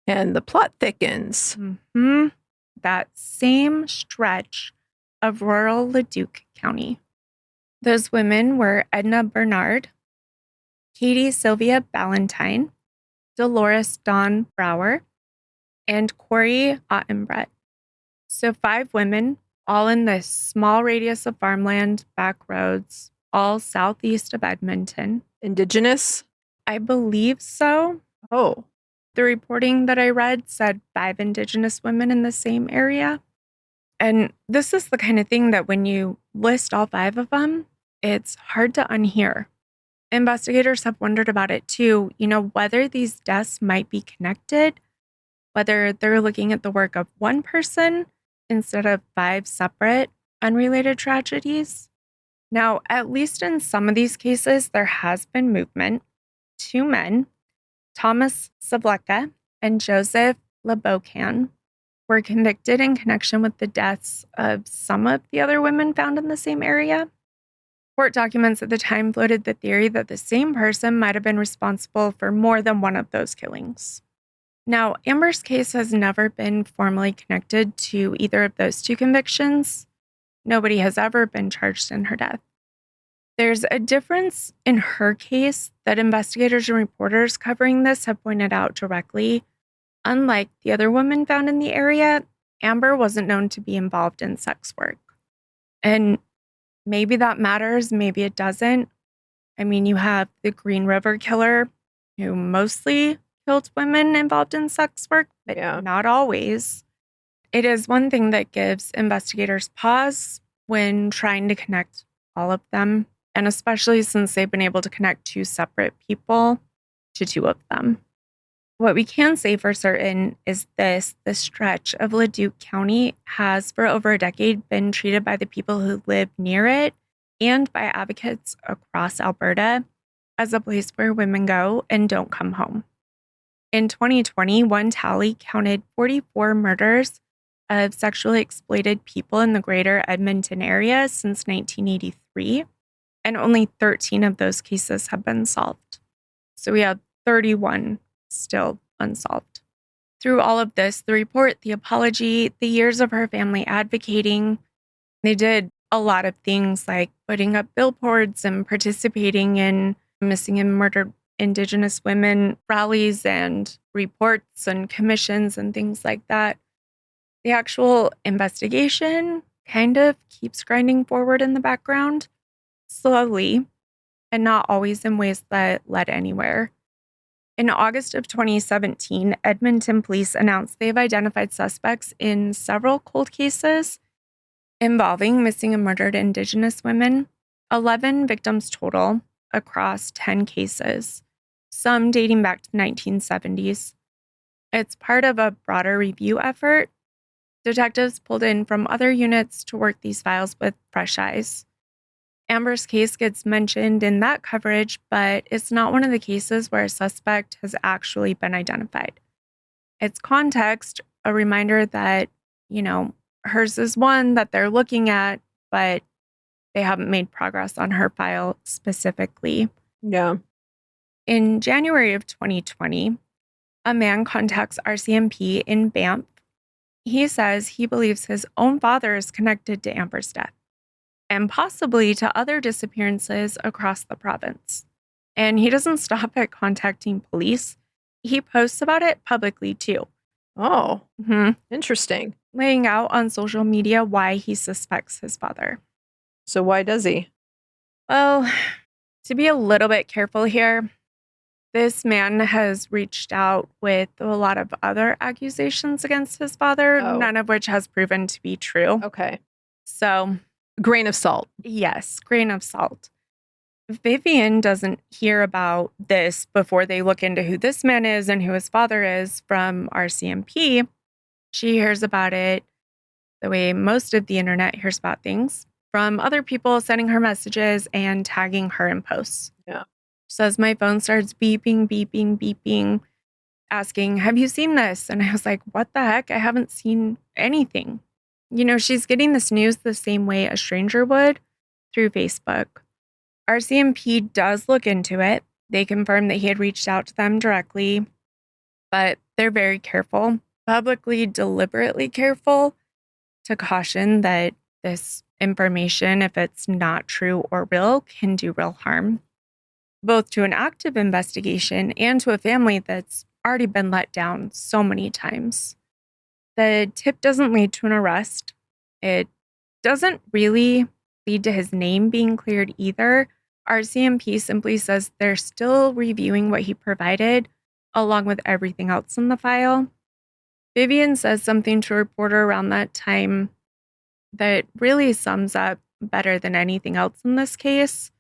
And the plot thickens. That same stretch of rural Leduc County. Those women were Edna Bernard, Katie Sylvia Ballantyne, Dolores Dawn Brower, and Corey Ottenbrett. So 5 women, all in this small radius of farmland, back roads, all southeast of Edmonton. Indigenous? I believe so. Oh. The reporting that I read said 5 Indigenous women in the same area. And this is the kind of thing that when you list all 5 of them, it's hard to unhear. Investigators have wondered about it too, whether these deaths might be connected, whether they're looking at the work of one person instead of 5 separate, unrelated tragedies. Now, at least in some of these cases, there has been movement. 2 men, Thomas Savleka and Joseph LeBocan, were convicted in connection with the deaths of some of the other women found in the same area. Court documents at the time floated the theory that the same person might have been responsible for more than one of those killings. Now, Amber's case has never been formally connected to either of those 2 convictions. Nobody has ever been charged in her death. There's a difference in her case that investigators and reporters covering this have pointed out directly. Unlike the other women found in the area, Amber wasn't known to be involved in sex work. And maybe that matters, maybe it doesn't. I mean, you have the Green River killer who mostly killed women involved in sex work, but not always. It is one thing that gives investigators pause when trying to connect all of them, and especially since they've been able to connect 2 separate people to 2 of them. What we can say for certain is the stretch of Leduc County has for over a decade been treated by the people who live near it and by advocates across Alberta as a place where women go and don't come home. In 2020, one tally counted 44 murders of sexually exploited people in the greater Edmonton area since 1983, and only 13 of those cases have been solved. So we have 31 still unsolved. Through all of this, the report, the apology, the years of her family advocating, they did a lot of things like putting up billboards and participating in missing and murdered Indigenous women rallies and reports and commissions and things like that. The actual investigation kind of keeps grinding forward in the background, slowly, and not always in ways that led anywhere. In August of 2017, Edmonton police announced they've identified suspects in several cold cases involving missing and murdered Indigenous women, 11 victims total across 10 cases, some dating back to the 1970s. It's part of a broader review effort. Detectives pulled in from other units to work these files with fresh eyes. Amber's case gets mentioned in that coverage, but it's not one of the cases where a suspect has actually been identified. It's context, a reminder that, hers is one that they're looking at, but they haven't made progress on her file specifically. Yeah. In January of 2020, a man contacts RCMP in Banff. He says he believes his own father is connected to Amber's death, and possibly to other disappearances across the province. And he doesn't stop at contacting police. He posts about it publicly too. Oh, interesting. Laying out on social media why he suspects his father. So why does he? Well, to be a little bit careful here, this man has reached out with a lot of other accusations against his father, none of which has proven to be true. Okay. So, grain of salt. Yes, grain of salt. Vivian doesn't hear about this before they look into who this man is and who his father is from RCMP. She hears about it the way most of the internet hears about things, from other people sending her messages and tagging her in posts. Yeah. Says my phone starts beeping, beeping, beeping, asking, have you seen this? And I was like, what the heck? I haven't seen anything. She's getting this news the same way a stranger would, through Facebook. RCMP does look into it. They confirmed that he had reached out to them directly, but they're very careful, publicly, deliberately careful, to caution that this information, if it's not true or real, can do real harm, both to an active investigation and to a family that's already been let down so many times. The tip doesn't lead to an arrest. It doesn't really lead to his name being cleared either. RCMP simply says they're still reviewing what he provided, along with everything else in the file. Vivian says something to a reporter around that time that really sums up better than anything else in this case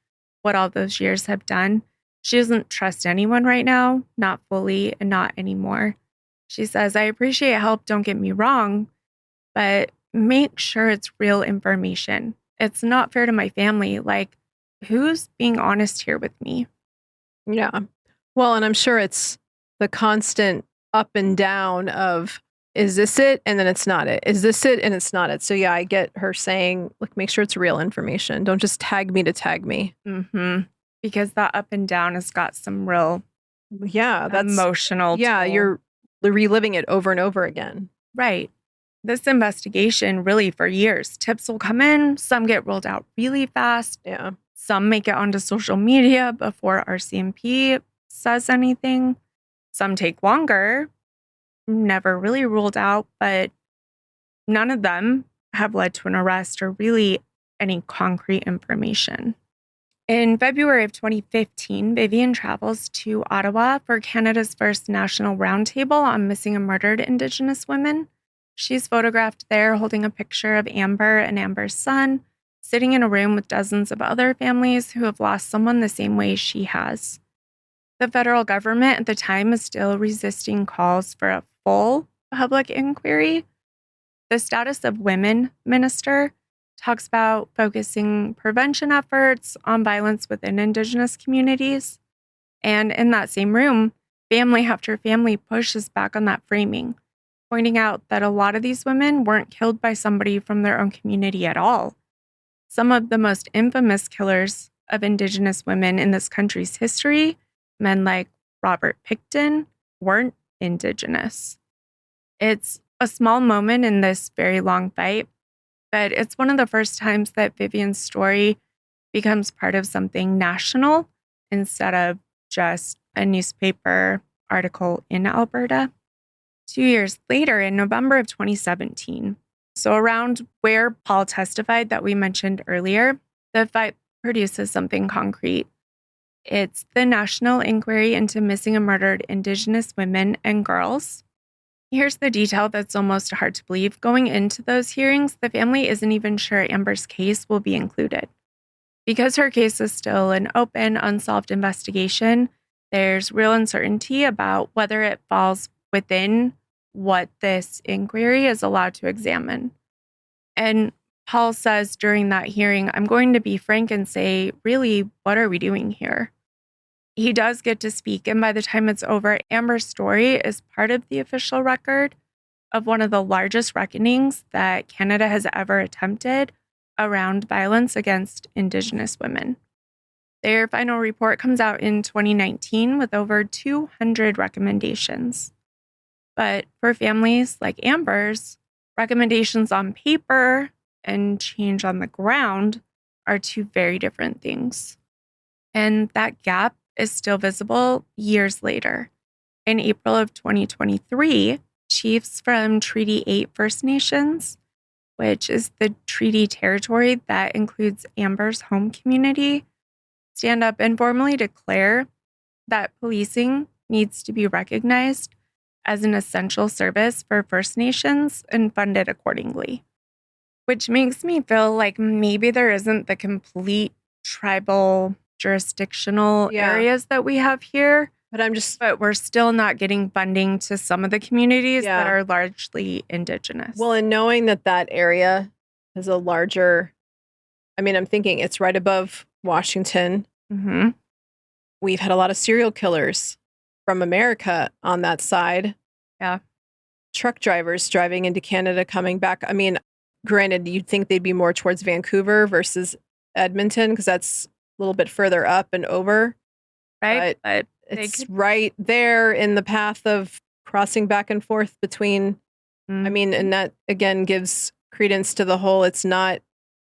what all those years have done. She doesn't trust anyone right now, not fully and not anymore. She says, I appreciate help, don't get me wrong, but make sure it's real information. It's not fair to my family. Like, who's being honest here with me? Yeah. Well, and I'm sure it's the constant up and down of, is this it? And then it's not it. Is this it? And it's not it. So yeah, I get her saying, look, make sure it's real information. Don't just tag me to tag me. Because that up and down has got some real that's emotional. Yeah, toll. You're reliving it over and over again. Right. This investigation, really for years, tips will come in, some get rolled out really fast. Yeah. Some make it onto social media before RCMP says anything. Some take longer, never really ruled out, but none of them have led to an arrest or really any concrete information. In February of 2015, Vivian travels to Ottawa for Canada's first national roundtable on missing and murdered Indigenous women. She's photographed there holding a picture of Amber and Amber's son, sitting in a room with dozens of other families who have lost someone the same way she has. The federal government at the time is still resisting calls for a full public inquiry. The Status of Women Minister talks about focusing prevention efforts on violence within Indigenous communities. And in that same room, family after family pushes back on that framing, pointing out that a lot of these women weren't killed by somebody from their own community at all. Some of the most infamous killers of Indigenous women in this country's history, men like Robert Pickton, weren't Indigenous. It's a small moment in this very long fight, but it's one of the first times that Vivian's story becomes part of something national instead of just a newspaper article in Alberta. 2 years later, in November of 2017, so around where Paul testified that we mentioned earlier, the fight produces something concrete. It's the National Inquiry into Missing and Murdered Indigenous Women and Girls. Here's the detail that's almost hard to believe. Going into those hearings, the family isn't even sure Amber's case will be included. Because her case is still an open, unsolved investigation, there's real uncertainty about whether it falls within what this inquiry is allowed to examine. And Paul says during that hearing, I'm going to be frank and say, really, what are we doing here? He does get to speak, and by the time it's over, Amber's story is part of the official record of one of the largest reckonings that Canada has ever attempted around violence against Indigenous women. Their final report comes out in 2019 with over 200 recommendations. But for families like Amber's, recommendations on paper and change on the ground are two very different things. And that gap is still visible years later. In April of 2023, chiefs from Treaty 8 First Nations, which is the treaty territory that includes Amber's home community, stand up and formally declare that policing needs to be recognized as an essential service for First Nations and funded accordingly. Which makes me feel like maybe there isn't the complete tribal jurisdictional areas that we have here. But we're still not getting funding to some of the communities that are largely Indigenous. Well, and knowing that that area is a larger, I mean, I'm thinking it's right above Washington. Mm-hmm. We've had a lot of serial killers from America on that side. Yeah. Truck drivers driving into Canada, coming back. I mean, granted, you'd think they'd be more towards Vancouver versus Edmonton because that's a little bit further up and over. Right. But it's right there in the path of crossing back and forth between, I mean, and that again gives credence to the whole, it's not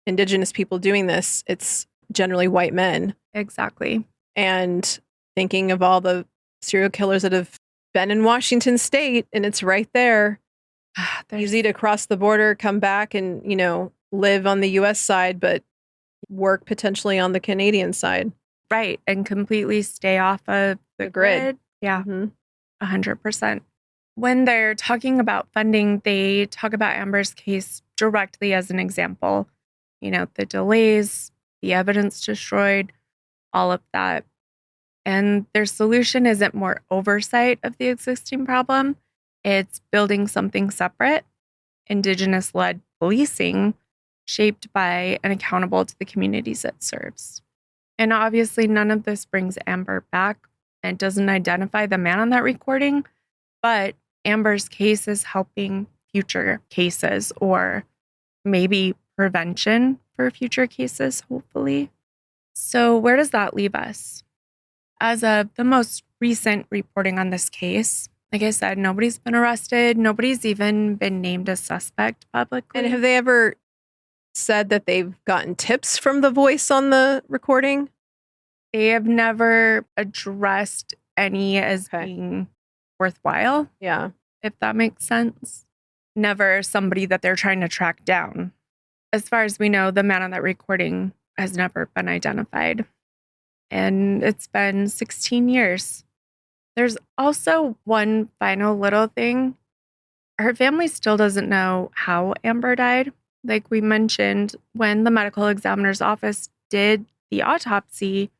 Indigenous people doing this. It's generally white men. Exactly. And thinking of all the serial killers that have been in Washington state and it's right there. Easy to cross the border, come back and, you know, live on the US side, but work potentially on the Canadian side. Right. And completely stay off of the grid. Yeah. 100%. When they're talking about funding, they talk about Amber's case directly as an example. You know, the delays, the evidence destroyed, all of that. And their solution isn't more oversight of the existing problem. It's building something separate, Indigenous-led policing, shaped by and accountable to the communities it serves. And obviously, none of this brings Amber back and doesn't identify the man on that recording, but Amber's case is helping future cases or maybe prevention for future cases, hopefully. So where does that leave us? As of the most recent reporting on this case, like I said, nobody's been arrested. Nobody's even been named a suspect publicly. And have they ever said that they've gotten tips from the voice on the recording? They have never addressed any as being worthwhile. Yeah. If that makes sense. Never somebody that they're trying to track down. As far as we know, the man on that recording has never been identified. And it's been 16 years. There's also one final little thing. Her family still doesn't know how Amber died. Like we mentioned, when the medical examiner's office did the autopsy,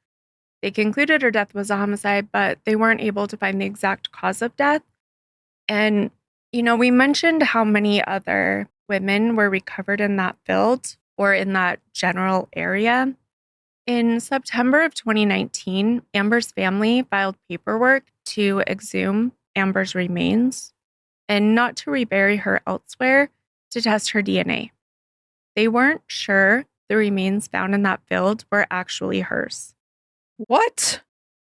they concluded her death was a homicide, but they weren't able to find the exact cause of death. And, you know, we mentioned how many other women were recovered in that field or in that general area. In September of 2019, Amber's family filed paperwork to exhume Amber's remains and not to rebury her elsewhere to test her DNA. They weren't sure the remains found in that field were actually hers. What?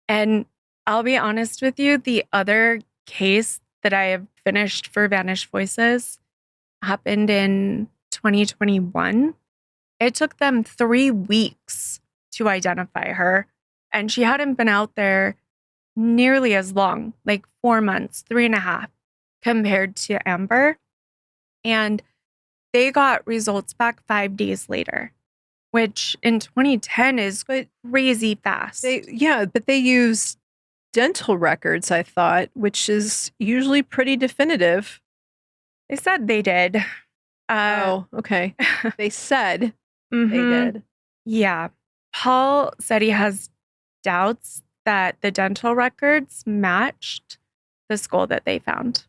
And I'll be honest with you, the other case that I have finished for Vanished Voices happened in 2021. It took them 3 weeks to identify her, and she hadn't been out there nearly as long, like 4 months, 3.5, compared to Amber. And they got results back 5 days later, which in 2010 is crazy fast. But they use dental records, I thought, which is usually pretty definitive. They said they did. Oh, okay. They said they did. Yeah. Paul said he has doubts that the dental records matched the skull that they found.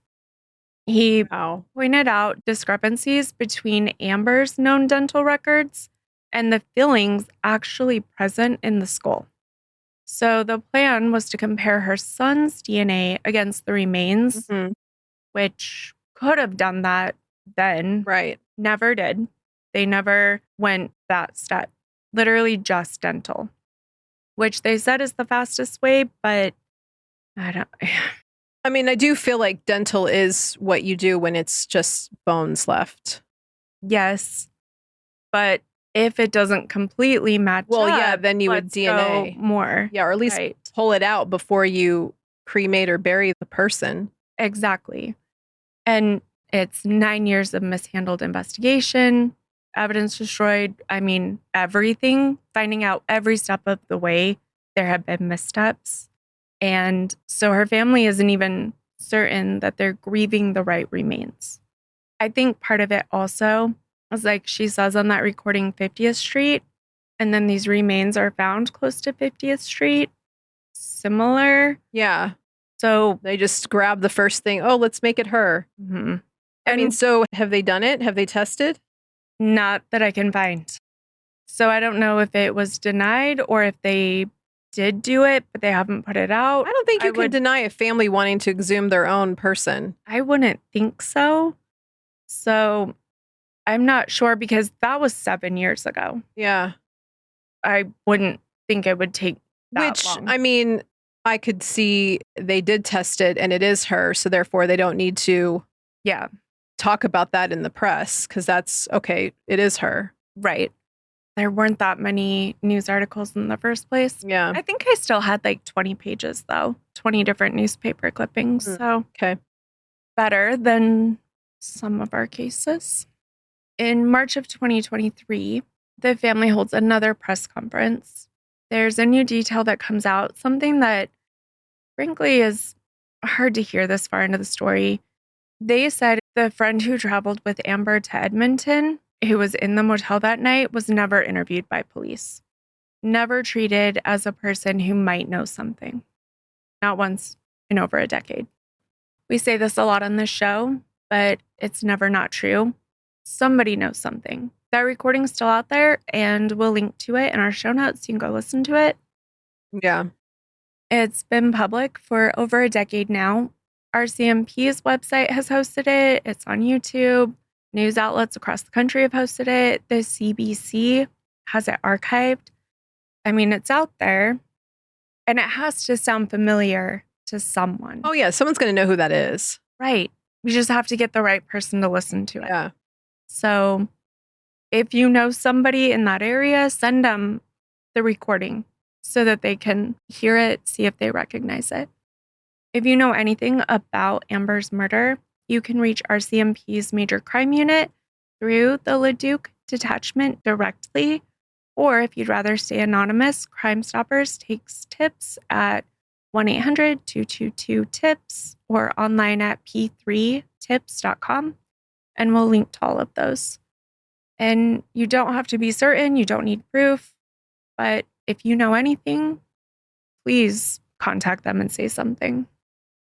He pointed out discrepancies between Amber's known dental records and the fillings actually present in the skull. So the plan was to compare her son's DNA against the remains, which could have done that then. Right. Never did. They never went that step. Literally just dental, which they said is the fastest way, but I mean, I do feel like dental is what you do when it's just bones left. Yes. But if it doesn't completely match up, then you would DNA more. Yeah, or at least pull it out before you cremate or bury the person. Exactly. And it's 9 years of mishandled investigation, evidence destroyed. I mean, everything, finding out every step of the way there have been missteps. And so her family isn't even certain that they're grieving the right remains. I think part of it also is like she says on that recording 50th Street, and then these remains are found close to 50th Street. Similar. Yeah. So they just grab the first thing. Oh, let's make it her. Mm-hmm. I mean, so have they done it? Have they tested? Not that I can find. So I don't know if it was denied or if they did do it, but they haven't put it out. I don't think you can deny a family wanting to exhume their own person. I wouldn't think so. So I'm not sure because that was 7 years ago. Yeah. I wouldn't think it would take that long. I mean, I could see they did test it and it is her. So therefore they don't need to talk about that in the press because that's okay. It is her. Right. There weren't that many news articles in the first place. Yeah. I think I still had like 20 pages though, 20 different newspaper clippings. So better than some of our cases. In March of 2023, the family holds another press conference. There's a new detail that comes out, something that frankly is hard to hear this far into the story. They said the friend who traveled with Amber to Edmonton, who was in the motel that night, was never interviewed by police, never treated as a person who might know something. Not once in over a decade. We say this a lot on this show, but it's never not true. Somebody knows something. That recording's still out there, and we'll link to it in our show notes. You can go listen to it. Yeah. It's been public for over a decade now. RCMP's website has hosted it. It's on YouTube. News outlets across the country have hosted it. The CBC has it archived. I mean, it's out there, and it has to sound familiar to someone. Oh, yeah. Someone's going to know who that is. Right. We just have to get the right person to listen to it. Yeah. So if you know somebody in that area, send them the recording so that they can hear it, see if they recognize it. If you know anything about Amber's murder, you can reach RCMP's Major Crime Unit through the Leduc Detachment directly, or if you'd rather stay anonymous, Crime Stoppers takes tips at 1-800-222-TIPS or online at p3tips.com, and we'll link to all of those. And you don't have to be certain, you don't need proof, but if you know anything, please contact them and say something.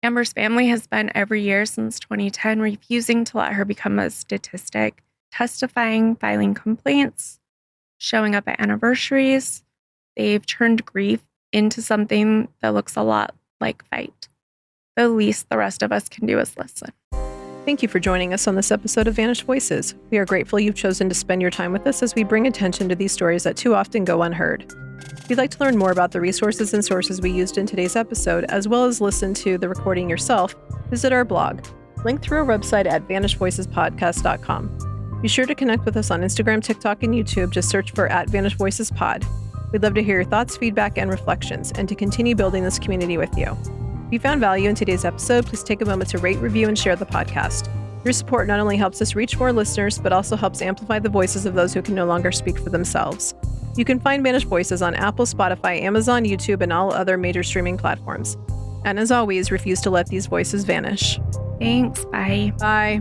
Amber's family has spent every year since 2010 refusing to let her become a statistic, testifying, filing complaints, showing up at anniversaries. They've turned grief into something that looks a lot like fight. The least the rest of us can do is listen. Thank you for joining us on this episode of Vanished Voices. We are grateful you've chosen to spend your time with us as we bring attention to these stories that too often go unheard. If you'd like to learn more about the resources and sources we used in today's episode, as well as listen to the recording yourself, visit our blog, linked through our website at vanishedvoicespodcast.com. Be sure to connect with us on Instagram, TikTok, and YouTube. Just search for @VanishedVoicesPod. We'd love to hear your thoughts, feedback, and reflections, and to continue building this community with you. If you found value in today's episode, please take a moment to rate, review, and share the podcast. Your support not only helps us reach more listeners, but also helps amplify the voices of those who can no longer speak for themselves. You can find Vanished Voices on Apple, Spotify, Amazon, YouTube, and all other major streaming platforms. And as always, refuse to let these voices vanish. Thanks. Bye. Bye.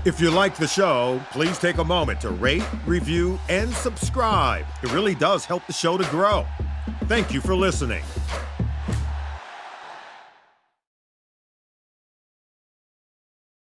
If you like the show, please take a moment to rate, review, and subscribe. It really does help the show to grow. Thank you for listening.